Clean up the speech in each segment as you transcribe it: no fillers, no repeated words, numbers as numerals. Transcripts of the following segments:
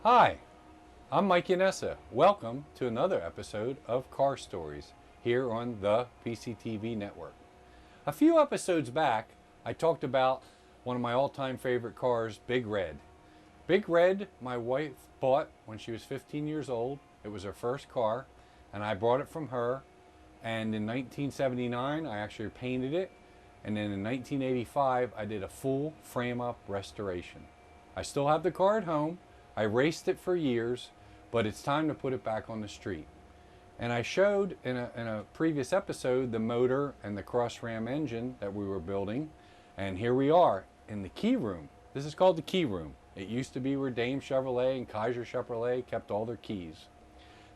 Hi, I'm Mike Yannessa. Welcome to another episode of Car Stories here on the PCTV network. A few episodes back, I talked about one of my all-time favorite cars, Big Red. Big Red, my wife bought when she was 15 years old. It was her first car, and I bought it from her. And in 1979, I actually painted it. And then in 1985, I did a full frame-up restoration. I still have the car at home. I raced it for years, but it's time to put it back on the street. And I showed in a previous episode the motor and the cross ram engine that we were building. And here we are in the key room. This is called the key room. It used to be where Dame Chevrolet and Kaiser Chevrolet kept all their keys.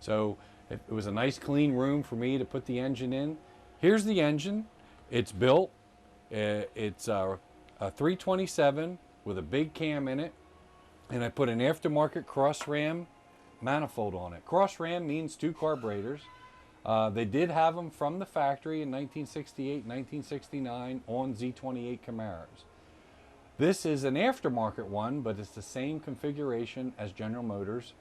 So it was a nice clean room for me to put the engine in. Here's the engine. It's built. It's a 327 with a big cam in it. And I put an aftermarket cross ram manifold on it. Cross ram means two carburetors. They did have them from the factory in 1968, 1969 on Z28 Camaros. This is an aftermarket one, but it's the same configuration as General Motors.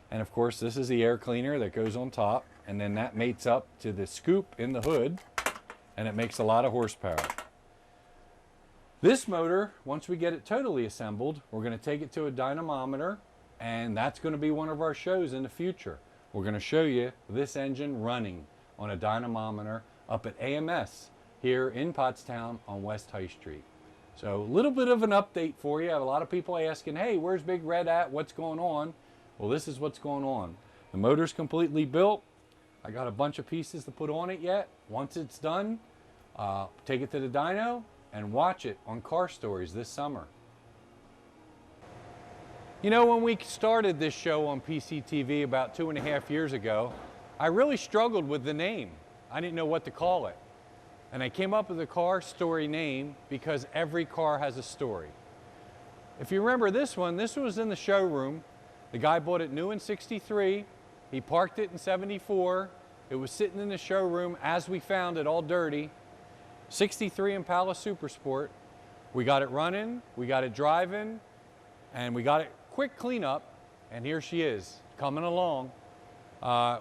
And of course, this is the air cleaner that goes on top, and then that mates up to the scoop in the hood, and it makes a lot of horsepower. This motor, once we get it totally assembled, we're going to take it to a dynamometer, and that's going to be one of our shows in the future. We're going to show you this engine running on a dynamometer up at AMS here in Pottstown on West High Street. So a little bit of an update for you. I have a lot of people asking, hey, where's Big Red at? What's going on? Well, this is what's going on. The motor's completely built. I got a bunch of pieces to put on it yet. Once it's done, take it to the dyno and watch it on Car Stories this summer. You know, when we started this show on PCTV about 2.5 years ago, I really struggled with the name. I didn't know what to call it. And I came up with a Car Story name because every car has a story. If you remember this one was in the showroom. The guy bought it new in '63. He parked it in '74. It was sitting in the showroom as we found it, all dirty. '63 Impala Supersport. We got it running, we got it driving, and we got it quick cleanup, and here she is, coming along.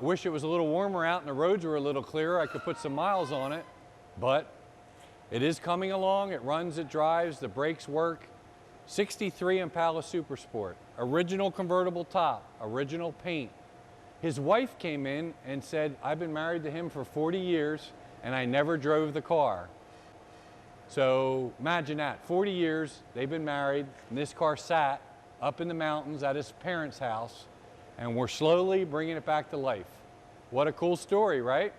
Wish it was a little warmer out and the roads were a little clearer. I could put some miles on it, but it is coming along. It runs, it drives, the brakes work. '63 Impala Supersport, original convertible top, original paint. His wife came in and said, I've been married to him for 40 years and I never drove the car. So imagine that, 40 years, they've been married, and this car sat up in the mountains at his parents' house, and we're slowly bringing it back to life. What a cool story, right?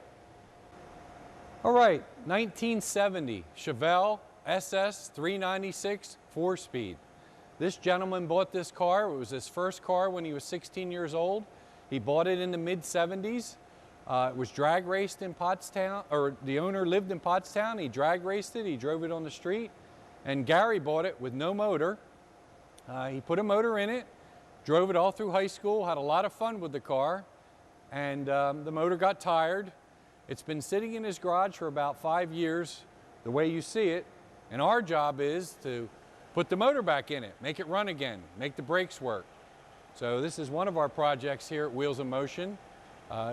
All right, 1970, Chevelle SS396 4-speed. This gentleman bought this car. It was his first car when he was 16 years old. He bought it in the mid-70s. It was drag raced in Pottstown, or the owner lived in Pottstown. He drag raced it, he drove it on the street, and Gary bought it with no motor. He put a motor in it, drove it all through high school, had a lot of fun with the car, and the motor got tired. It's been sitting in his garage for about 5 years, the way you see it, and our job is to put the motor back in it, make it run again, make the brakes work. So this is one of our projects here at Wheels in Motion.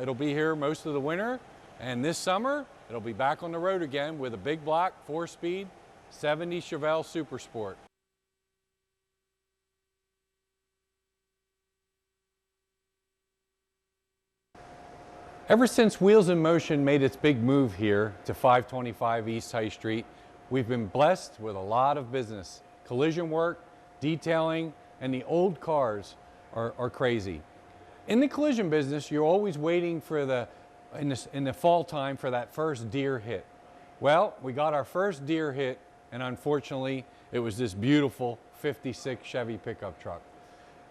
It'll be here most of the winter, and this summer it'll be back on the road again with a big block 4-speed 70 Chevelle Supersport. Ever since Wheels in Motion made its big move here to 525 East High Street, we've been blessed with a lot of business. Collision work, detailing, and the old cars are crazy. In the collision business, you're always waiting for in the fall time for that first deer hit. Well, we got our first deer hit, and unfortunately, it was this beautiful '56 Chevy pickup truck.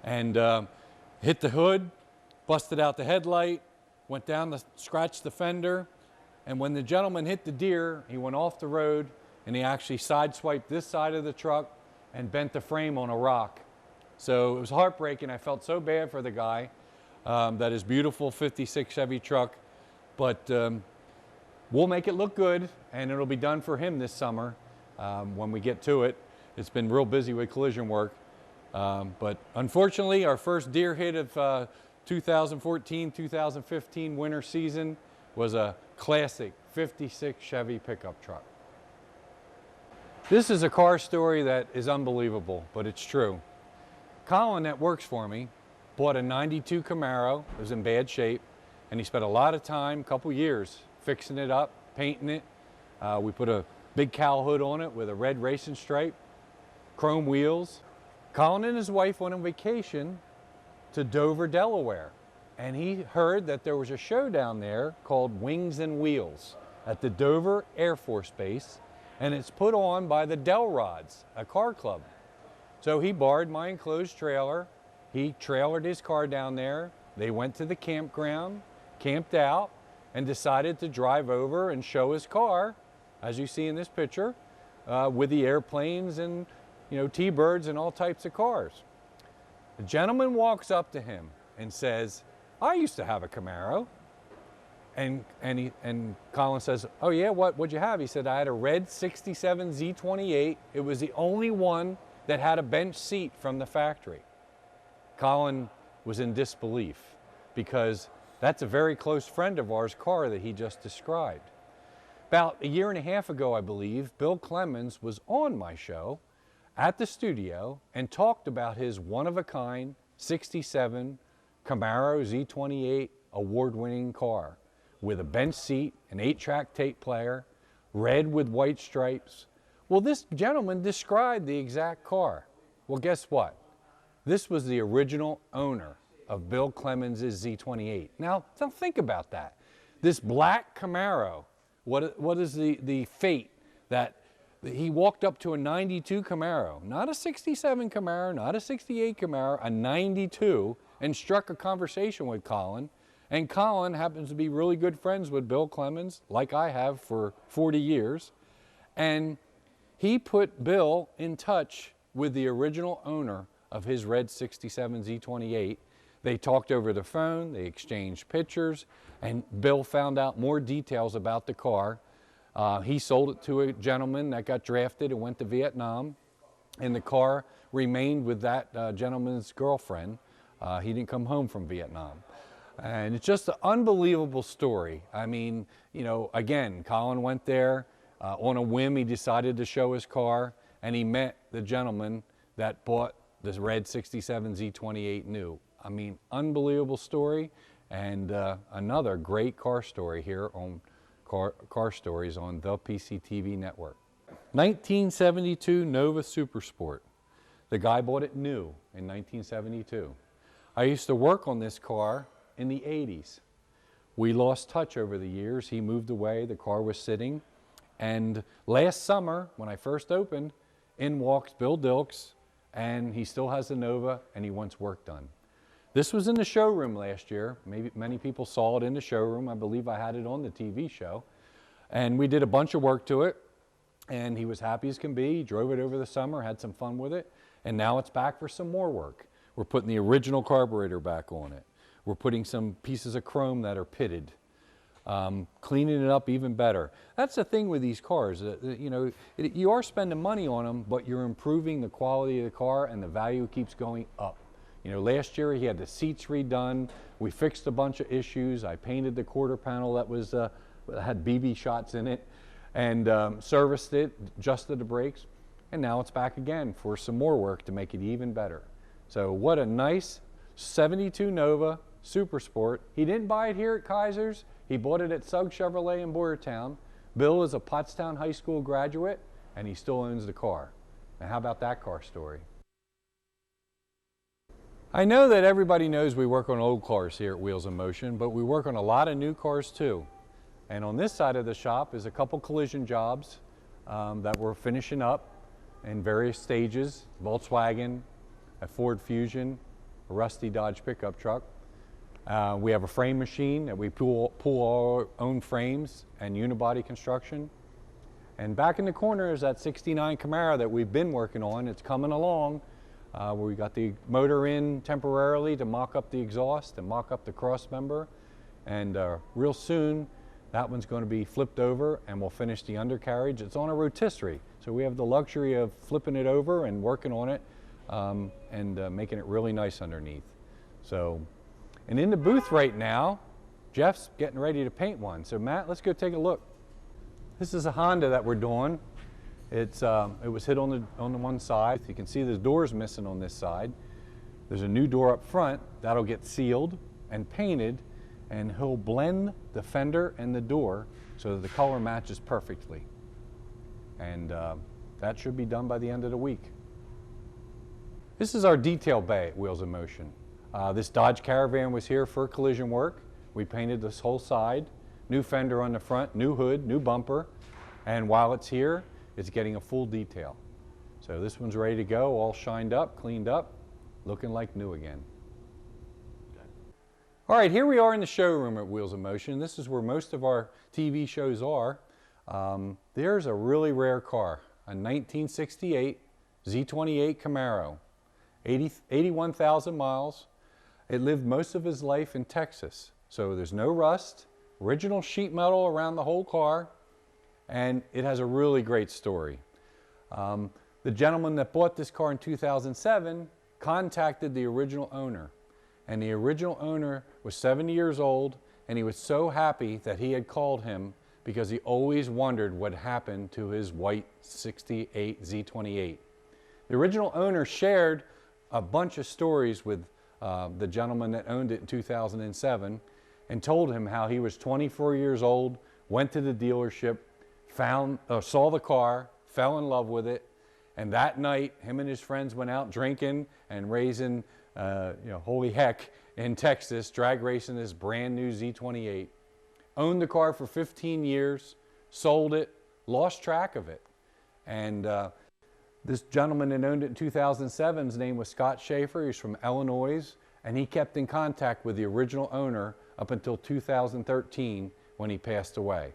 And hit the hood, busted out the headlight, went down, scratched the fender, and when the gentleman hit the deer, he went off the road, and he actually sideswiped this side of the truck and bent the frame on a rock. So it was heartbreaking. I felt so bad for the guy. That is beautiful '56 Chevy truck, but we'll make it look good, and it'll be done for him this summer when we get to it. It's been real busy with collision work. But unfortunately, our first deer hit of 2014-2015 winter season was a classic 56 Chevy pickup truck. This is a car story that is unbelievable, but it's true. Colin, that works for me, bought a 92 Camaro. It was in bad shape, and he spent a lot of time, a couple years, fixing it up, painting it. We put a big cowl hood on it with a red racing stripe, chrome wheels. Colin and his wife went on vacation to Dover, Delaware, and he heard that there was a show down there called Wings and Wheels at the Dover Air Force Base, and it's put on by the Delrods, a car club. So he borrowed my enclosed trailer. He trailered his car down there. They went to the campground, camped out, and decided to drive over and show his car, as you see in this picture, with the airplanes and T-birds and all types of cars. The gentleman walks up to him and says, "I used to have a Camaro." And Colin says, "Oh yeah, what'd you have?" He said, "I had a red 67 Z28. It was the only one that had a bench seat from the factory." Colin was in disbelief because that's a very close friend of ours' car that he just described. About a year and a half ago, I believe, Bill Clemens was on my show at the studio and talked about his one-of-a-kind 67 Camaro Z28 award-winning car with a bench seat, an 8-track tape player, red with white stripes. Well, this gentleman described the exact car. Well, guess what? This was the original owner of Bill Clemens' Z28. Now think about that. This black Camaro, what is the fate that he walked up to a 92 Camaro, not a 67 Camaro, not a 68 Camaro, a 92, and struck a conversation with Colin. And Colin happens to be really good friends with Bill Clemens, like I have for 40 years. And he put Bill in touch with the original owner of his red 67 Z28. They talked over the phone, they exchanged pictures, and Bill found out more details about the car. He sold it to a gentleman that got drafted and went to Vietnam, and the car remained with that gentleman's girlfriend. He didn't come home from Vietnam. And it's just an unbelievable story. I mean, again, Colin went there on a whim. He decided to show his car, and he met the gentleman that bought this red 67 Z28 new. I mean, unbelievable story, and another great car story here on Car Stories on the PCTV network. 1972 Nova Supersport. The guy bought it new in 1972. I used to work on this car in the 80s. We lost touch over the years. He moved away, the car was sitting, and last summer, when I first opened, in walks Bill Dilks, and he still has the Nova, and he wants work done. This was in the showroom last year. Maybe many people saw it in the showroom. I believe I had it on the TV show. And we did a bunch of work to it, and he was happy as can be. He drove it over the summer, had some fun with it, and now it's back for some more work. We're putting the original carburetor back on it. We're putting some pieces of chrome that are pitted, cleaning it up even better. That's the thing with these cars. You are spending money on them, but you're improving the quality of the car, and the value keeps going up. Last year he had the seats redone. We fixed a bunch of issues. I painted the quarter panel that was had BB shots in it, and serviced it, adjusted the brakes, and now it's back again for some more work to make it even better. So what a nice 72 Nova Supersport. He didn't buy it here at Kaiser's. He bought it at Sugg Chevrolet in Boyertown. Bill is a Pottstown High School graduate, and he still owns the car. Now how about that car story? I know that everybody knows we work on old cars here at Wheels in Motion, but we work on a lot of new cars too. And on this side of the shop is a couple collision jobs that we're finishing up in various stages. Volkswagen, a Ford Fusion, a rusty Dodge pickup truck. We have a frame machine that we pull our own frames and unibody construction. And back in the corner is that 69 Camaro that we've been working on. It's coming along. We got the motor in temporarily to mock up the exhaust and mock up the cross member. And real soon, that one's going to be flipped over and we'll finish the undercarriage. It's on a rotisserie, so we have the luxury of flipping it over and working on it and making it really nice underneath. So, and in the booth right now, Jeff's getting ready to paint one. So Matt, let's go take a look. This is a Honda that we're doing. It was hit on the one side. You can see the door's missing on this side. There's a new door up front that'll get sealed and painted, and he'll blend the fender and the door so that the color matches perfectly. And that should be done by the end of the week. This is our detail bay at Wheels in Motion. This Dodge Caravan was here for collision work. We painted this whole side, new fender on the front, new hood, new bumper, and while it's here, it's getting a full detail. So this one's ready to go, all shined up, cleaned up, looking like new again. All right, here we are in the showroom at Wheels in Motion. This is where most of our TV shows are. There's a really rare car, a 1968 Z28 Camaro, 81,000 miles. It lived most of his life in Texas, so there's no rust, original sheet metal around the whole car, and it has a really great story. The gentleman that bought this car in 2007 contacted the original owner, and the original owner was 70 years old, and he was so happy that he had called him because he always wondered what happened to his white 68 Z28. The original owner shared a bunch of stories with the gentleman that owned it in 2007 and told him how he was 24 years old, went to the dealership, saw the car, fell in love with it, and that night him and his friends went out drinking and raising holy heck in Texas, drag racing this brand new Z28. Owned the car for 15 years, sold it, lost track of it. And this gentleman that owned it in 2007, his name was Scott Schaefer. He's from Illinois, and he kept in contact with the original owner up until 2013 when he passed away.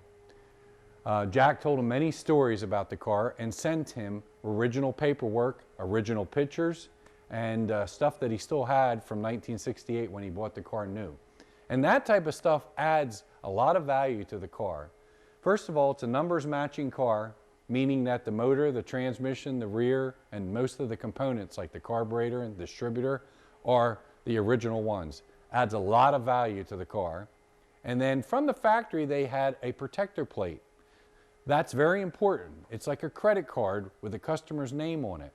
Jack told him many stories about the car and sent him original paperwork, original pictures, and stuff that he still had from 1968 when he bought the car new. And that type of stuff adds a lot of value to the car. First of all, it's a numbers matching car, meaning that the motor, the transmission, the rear, and most of the components like the carburetor and distributor are the original ones. Adds a lot of value to the car. And then from the factory, they had a protector plate. That's very important. It's like a credit card with the customer's name on it.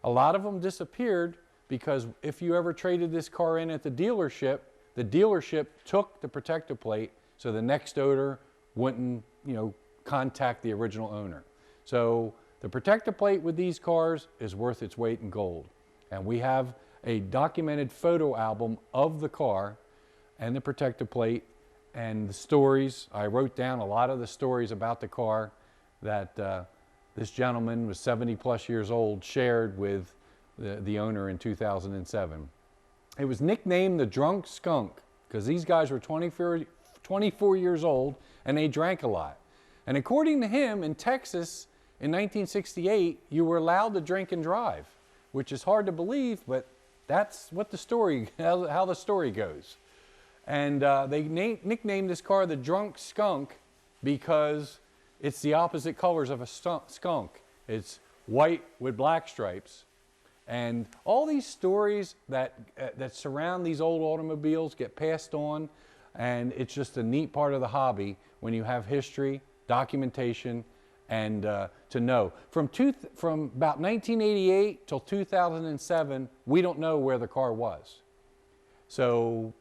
A lot of them disappeared because if you ever traded this car in at the dealership took the protector plate so the next owner wouldn't, contact the original owner. So the protector plate with these cars is worth its weight in gold. And we have a documented photo album of the car and the protector plate and the stories. I wrote down a lot of the stories about the car that this gentleman was 70 plus years old, shared with the owner in 2007. It was nicknamed the Drunk Skunk because these guys were 24 years old and they drank a lot. And according to him, in Texas in 1968, you were allowed to drink and drive, which is hard to believe, but that's what the story, how the story goes. And they nicknamed this car the Drunk Skunk because it's the opposite colors of a skunk. It's white with black stripes. And all these stories that surround these old automobiles get passed on, and it's just a neat part of the hobby when you have history, documentation, and to know. From about 1988 till 2007, we don't know where the car was. So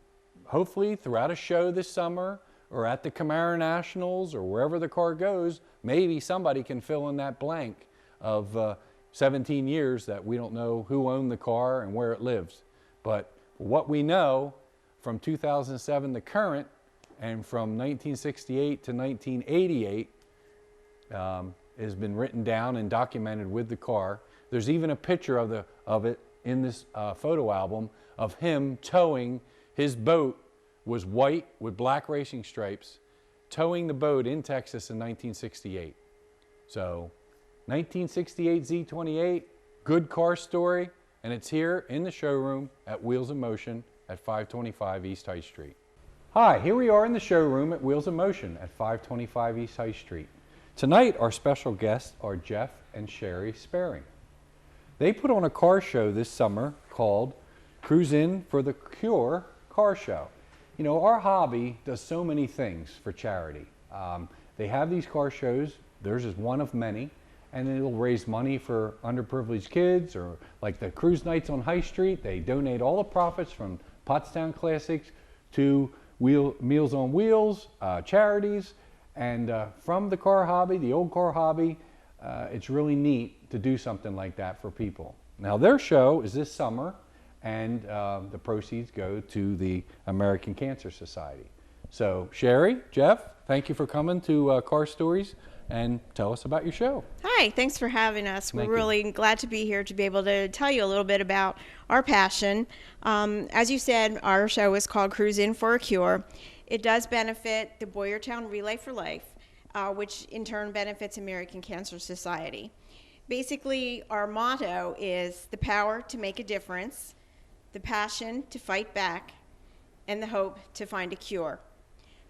hopefully throughout a show this summer or at the Camaro Nationals or wherever the car goes, maybe somebody can fill in that blank of 17 years that we don't know who owned the car and where it lives. But what we know from 2007 to current and from 1968 to 1988 has been written down and documented with the car. There's even a picture of it in this photo album of him towing his boat. Was white with black racing stripes, towing the boat in Texas in 1968. So 1968 Z28, good car story, and it's here in the showroom at Wheels in Motion at 525 East High Street. Hi, here we are in the showroom at Wheels in Motion at 525 East High Street. Tonight our special guests are Jeff and Sherry Sparing. They put on a car show this summer called Cruisin for the Cure Car Show. You know, our hobby does so many things for charity. They have these car shows. Theirs is one of many, and it'll raise money for underprivileged kids, or like the cruise nights on High Street. They donate all the profits from Pottstown Classics to Meals on Wheels, charities, and from the car hobby, the old car hobby, it's really neat to do something like that for people. Now their show is this summer, and the proceeds go to the American Cancer Society. So Sherry, Jeff, thank you for coming to Car Stories, and tell us about your show. Hi, thanks for having us. Thank We're you. really glad to be here to be able to tell you a little bit about our passion. As you said, our show is called Cruisin for a Cure. It does benefit the Boyertown Relay for Life, which in turn benefits American Cancer Society. Basically, our motto is the power to make a difference, the passion to fight back, and the hope to find a cure.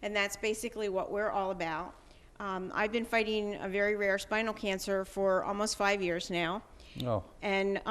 And that's basically what we're all about. I've been fighting a very rare spinal cancer for almost 5 years now. Oh. And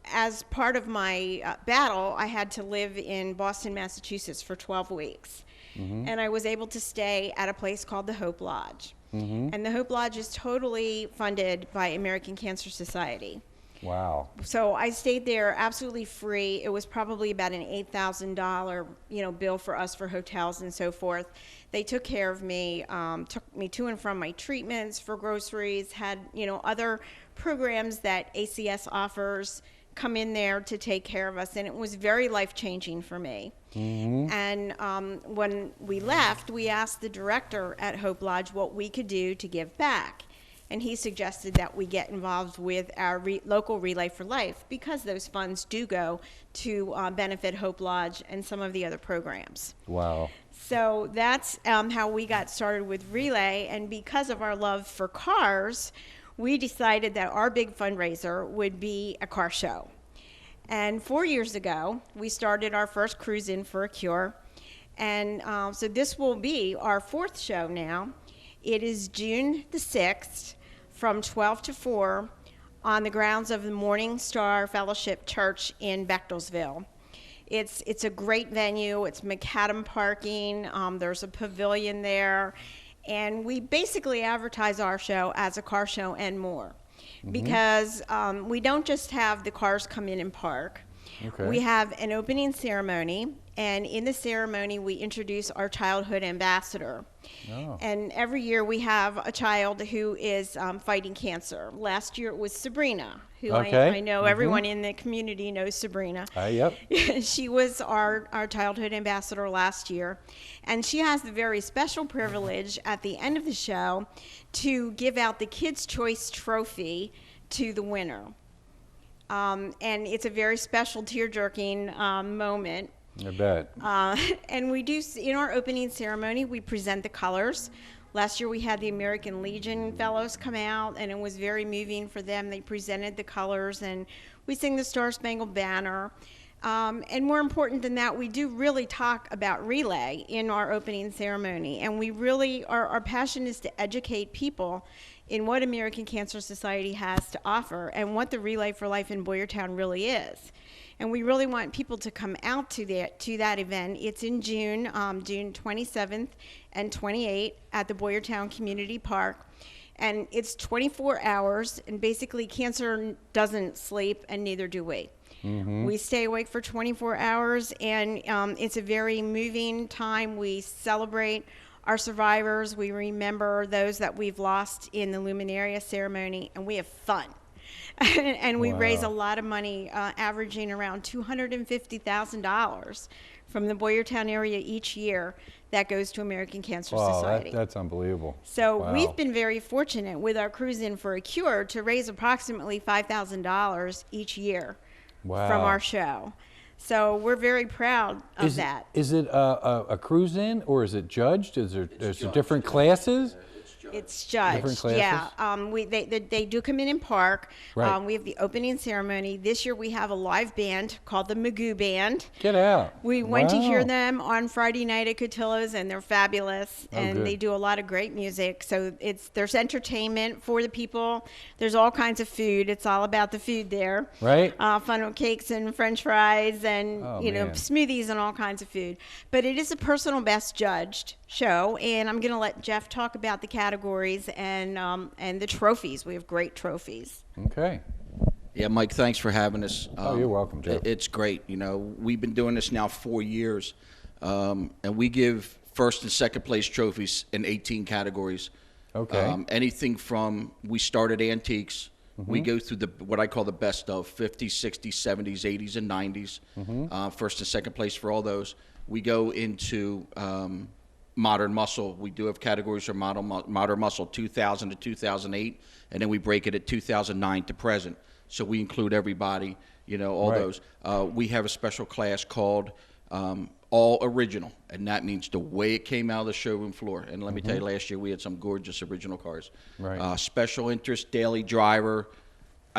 as part of my battle, I had to live in Boston, Massachusetts for 12 weeks. Mm-hmm. And I was able to stay at a place called the Hope Lodge. Mm-hmm. And the Hope Lodge is totally funded by American Cancer Society. Wow. So I stayed there absolutely free. It was probably about an $8,000, bill for us for hotels and so forth. They took care of me, took me to and from my treatments, for groceries, had, other programs that ACS offers come in there to take care of us, and it was very life-changing for me. Mm-hmm. And when we left, we asked the director at Hope Lodge what we could do to give back. And he suggested that we get involved with our local Relay for Life, because those funds do go to benefit Hope Lodge and some of the other programs. Wow. So that's how we got started with Relay, and because of our love for cars, we decided that our big fundraiser would be a car show. And 4 years ago, we started our first Cruisin for a Cure, and so this will be our fourth show now. It is June the 6th from 12 to 4 on the grounds of the Morning Star Fellowship Church in Bechtelsville. It's a great venue. It's macadam parking. There's a pavilion there. And we basically advertise our show as a car show and more. Mm-hmm. Because we don't just have the cars come in and park. Okay. We have an opening ceremony, and in the ceremony we introduce our childhood ambassador. Oh. And every year we have a child who is fighting cancer. Last year it was Sabrina, who I know everyone in the community knows Sabrina. Yep. She was our childhood ambassador last year, and she has the very special privilege at the end of the show to give out the Kids' Choice Trophy to the winner. And it's a very special tear-jerking moment. I bet. And we do, in our opening ceremony, we present the colors. Last year we had the American Legion fellows come out, and it was very moving for them. They presented the colors, and we sing the Star Spangled Banner. And more important than that, we do really talk about Relay in our opening ceremony. And we really, our passion is to educate people in what American Cancer Society has to offer and what the Relay for Life in Boyertown really is. And we really want people to come out to that event. It's in June, June 27th and 28th at the Boyertown Community Park. And it's 24 hours, and basically cancer doesn't sleep, and neither do we. Mm-hmm. We stay awake for 24 hours, and it's a very moving time. We celebrate our survivors. We remember those that we've lost in the Luminaria ceremony, and we have fun. And we raise a lot of money, averaging around $250,000 from the Boyertown area each year that goes to American Cancer Society. That's unbelievable. So we've been very fortunate with our Cruisin for a Cure to raise approximately $5,000 each year from our show. So we're very proud of that. Is it a Cruisin, or is it judged? Is there different classes? It's judged. It's judged. Different classes? Yeah. They do come in park. Right. We have the opening ceremony. This year we have a live band called the Magoo Band. Get out. We went to hear Wow. them on Friday night at Cotillo's, and they're fabulous. Oh, And good. they do a lot of great music. So there's entertainment for the people. There's all kinds of food. It's all about the food there. Right. Funnel cakes and French fries and Oh, you know, man. smoothies and all kinds of food. But it is a personal best judged show, and I'm going to let Jeff talk about the categories and the trophies. We have great trophies. Okay. Yeah, Mike, thanks for having us. Oh, you're welcome, Jeff. It's great. You know, we've been doing this now 4 years, and we give first and second place trophies in 18 categories. Okay. Anything from, we started antiques. Mm-hmm. We go through what I call the best of 50s, 60s, 70s, 80s, and 90s. Mm-hmm. First and second place for all those. We go into modern muscle. We do have categories for modern muscle, 2000 to 2008, and then we break it at 2009 to present. So we include everybody, you know, all Right. those. We have a special class called All Original, and that means the way it came out of the showroom floor. And let me tell you, last year we had some gorgeous original cars. Right. Special interest, daily driver.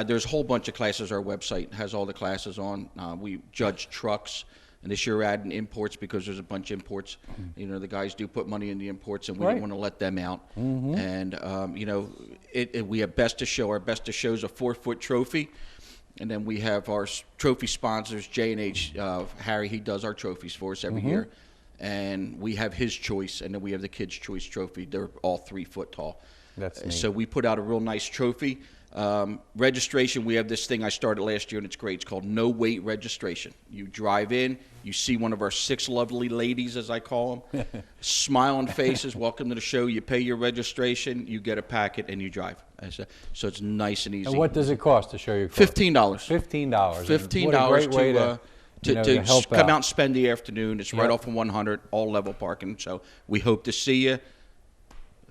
There's a whole bunch of classes. Our website has all the classes on. We judge trucks. And this year we're adding imports because there's a bunch of imports. You know, the guys do put money in the imports, and we Right. don't want to let them out. And, you know, we have Best to Show. Our Best to Show is a 4-foot trophy. And then we have our trophy sponsors, J&H. Harry, he does our trophies for us every year. And we have his choice, and then we have the Kids' Choice trophy. They're all 3 foot tall. That's neat. So we put out a real nice trophy. Registration, we have this thing I started last year, and it's great. It's called No Wait Registration. You drive in, you see one of our 6 lovely ladies, as I call them, smiling faces, welcome to the show. You pay your registration, you get a packet, and you drive. So it's nice and easy. And what does it cost to show your car? $15. $15. $15 to help come out and spend the afternoon. It's right Yep. off of 100, all level parking. So we hope to see you.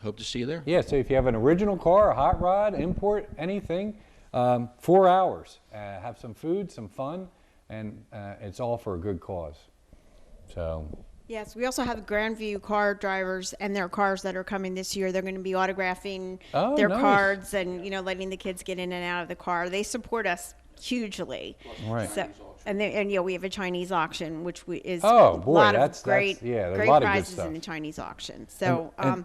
Hope to see you there. Yeah, so if you have an original car, a hot rod, import, anything, 4 hours. Have some food, some fun, and it's all for a good cause. So, Yes, we also have Grandview car drivers and their cars that are coming this year. They're going to be autographing Oh, their nice. cards and, you know, letting the kids get in and out of the car. They support us hugely. Right. So, and you know, we have a Chinese auction, which is Oh, boy, a lot that's- of great, yeah, there's a great lot of good prizes stuff. in the Chinese auction. So, And-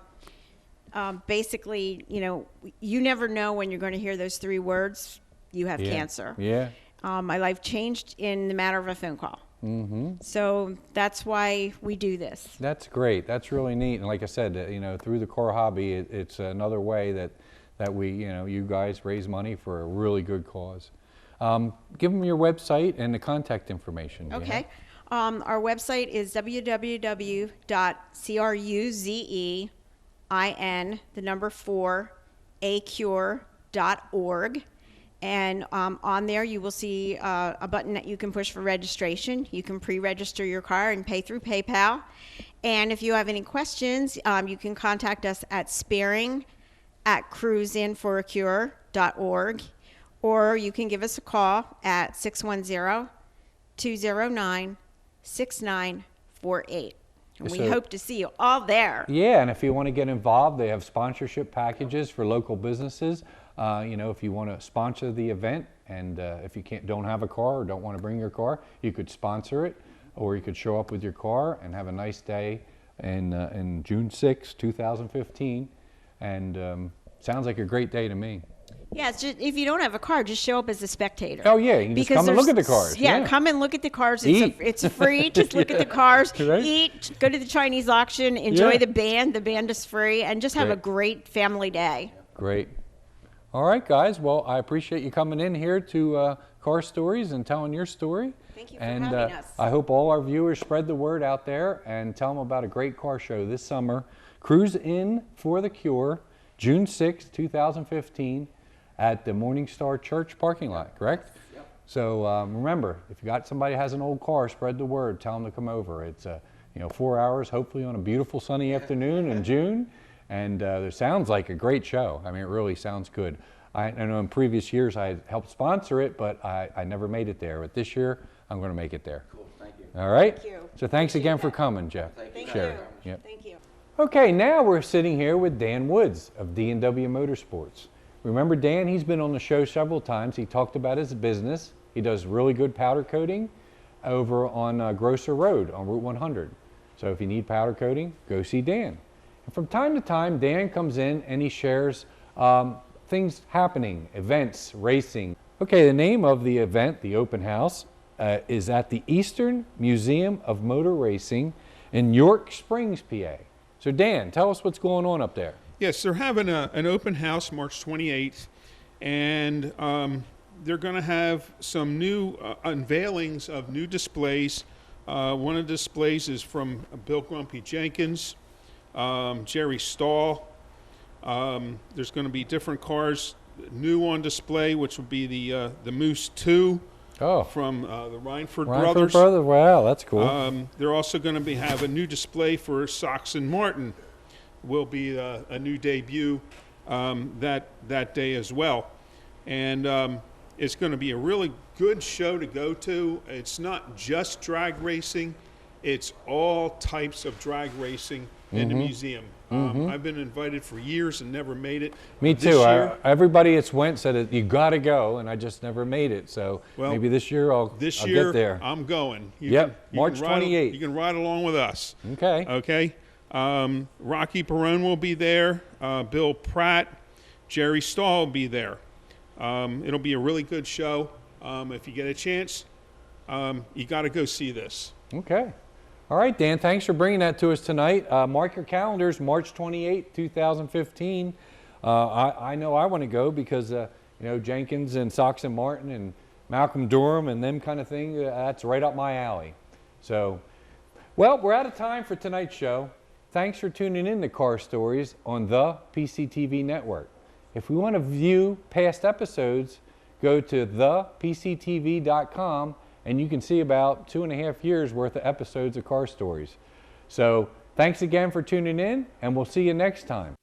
basically, you know, you never know when you're going to hear those 3 words. You have yeah. cancer. Yeah. My life changed in the matter of a phone call. Mm-hmm. So that's why we do this. That's great. That's really neat. And like I said, you know, through the car hobby, it's another way that we, you know, you guys raise money for a really good cause. Give them your website and the contact information. do you Okay. have? Our website is www.crusin4acure.org. And on there you will see a button that you can push for registration. You can pre-register your car and pay through PayPal. And if you have any questions, you can contact us at sparing@cruisin4acure.org, or you can give us a call at 610-209-6948. And we So- hope to see you all there. Yeah, and if you want to get involved, they have sponsorship packages for local businesses. You know, if you want to sponsor the event, and if you don't have a car or don't want to bring your car, you could sponsor it, or you could show up with your car and have a nice day in June 6, 2015. And sounds like a great day to me. Yeah, it's just, if you don't have a car, just show up as a spectator. Oh, yeah, you can just come and look at the cars, Yeah, yeah. come and look at the cars. Eat. It's free. Just look at the cars, Right. eat, go to the Chinese auction, enjoy Yeah. the band. The band is free, and just have a great family day. Great. All right, guys. Well, I appreciate you coming in here to Car Stories and telling your story. Thank you for and, having us. I hope all our viewers spread the word out there and tell them about a great car show this summer. Cruisin for the Cure, June 6, 2015, at the Morning Star Church parking lot, correct? Yep. So remember, if you got somebody who has an old car, spread the word. Tell them to come over. It's 4 hours, hopefully on a beautiful sunny afternoon in June. And it sounds like a great show. I mean, it really sounds good. I know in previous years I helped sponsor it, but I never made it there. But this year, I'm going to make it there. Cool, thank you. All right? Thank you. So thanks again for coming, Jeff. Thank Sherry. you. Yep. Thank you. Okay, now we're sitting here with Dan Woods of D&W Motorsports. Remember Dan, he's been on the show several times. He talked about his business. He does really good powder coating over on Grosser Road on Route 100. So if you need powder coating, go see Dan. And from time to time, Dan comes in and he shares things happening, events, racing. Okay, the name of the event, the open house, is at the Eastern Museum of Motor Racing in York Springs, PA. So Dan, tell us what's going on up there. Yes, they're having an open house March 28th, and they're going to have some new unveilings of new displays. One of the displays is from Bill Grumpy Jenkins, Jerry Stahl. There's going to be different cars new on display, which will be the Moose 2 from the Rhineford Brothers. Wow, that's cool. They're also going to have a new display for Soxon Martin. Will be a new debut that day as well. And it's going to be a really good show to go to. It's not just drag racing. It's all types of drag racing in the museum. I've been invited for years and never made it. Me too. Everybody that's went said you got to go, and I just never made it. So maybe this year I'll get there. I'm going. March 28th. You can ride along with us. Okay. Okay. Rocky Perone will be there. Bill Pratt, Jerry Stahl will be there. It'll be a really good show. If you get a chance, you got to go see this. Okay. All right, Dan, thanks for bringing that to us tonight. Mark your calendars, March 28, 2015. I know I want to go because, Jenkins and Soxon Martin and Malcolm Durham and them kind of thing, that's right up my alley. So, well, we're out of time for tonight's show. Thanks for tuning in to Car Stories on the PCTV network. If we want to view past episodes, go to thepctv.com and you can see about 2.5 years worth of episodes of Car Stories. So thanks again for tuning in, and we'll see you next time.